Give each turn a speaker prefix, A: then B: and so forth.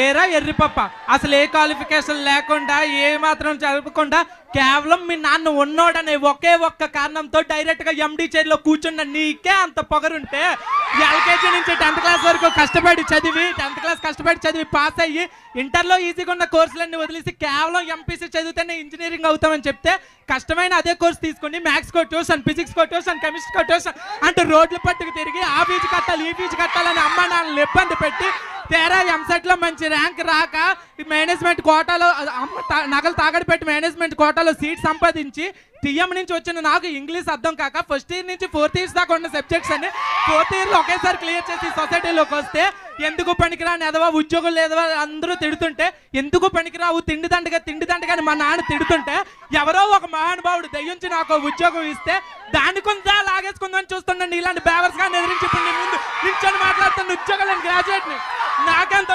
A: ఏరా ఎర్రిపప్ప, అసలు ఏ క్వాలిఫికేషన్ లేకుండా ఏ మాత్రం చదవకుండా కేవలం మీ నాన్న ఉన్నోడనే ఒకే ఒక్క కారణంతో డైరెక్ట్ గా ఎండి చైర్లో కూర్చున్న నీకే అంత పొగరుంటే, ఎల్కేజీ నుంచి 10th క్లాస్ వరకు కష్టపడి చదివి 10th క్లాస్ కష్టపడి చదివి పాస్ అయ్యి ఇంటర్లో ఈజీగా ఉన్న కోర్సులన్నీ వదిలేసి కేవలం ఎంపీసీ చదివితేనే ఇంజనీరింగ్ అవుతామని చెప్తే, కష్టమైన అదే కోర్స్ తీసుకుని మ్యాథ్స్ కో ట్యూషన్, ఫిజిక్స్ కో ట్యూషన్, కెమిస్ట్రీ కో ట్యూషన్ అంటూ రోడ్లు పట్టుకు తిరిగి ఆ ఫీజు కట్టాలి ఈ ఫీజు కట్టాలని అమ్మా నాన్నలు ఇబ్బంది పెట్టి తీరా ఎంసెట్లో మంచి ర్యాంక్ రాక మేనేజ్మెంట్ కోటాలో నగలు తాగడి పెట్టి మేనేజ్మెంట్ కోటాలో సీట్ సంపాదించి టీఎం నుంచి వచ్చిన నాకు ఇంగ్లీష్ అర్థం కాక ఫస్ట్ ఇయర్ నుంచి 4th ఇయర్స్ దాకా ఉన్న సబ్జెక్ట్స్ అన్ని 4th ఇయర్లో ఒకేసారి క్లియర్ చేసి సొసైటీలోకి వస్తే ఎందుకు పనికిరాని ఎదవా ఉద్యోగం లేదవా అందరూ తిడుతుంటే, ఎందుకు పనికిరావు తిండి దండగా అని మా నాన్న తిడుతుంటే, ఎవరో ఒక మహానుభావుడు దయ్యుంచి నాకు ఉద్యోగం ఇస్తే దాన్ని కొంత లాగేసుకుందని చూస్తుండండి. ఇలాంటి బేవర్స్ గా ఎదిరించి ఇప్పుడు నీ ముందు నిల్చొని మాట్లాడుతున్న ఉద్యోగాలను గ్రాడ్యుయేట్ని నాకెంత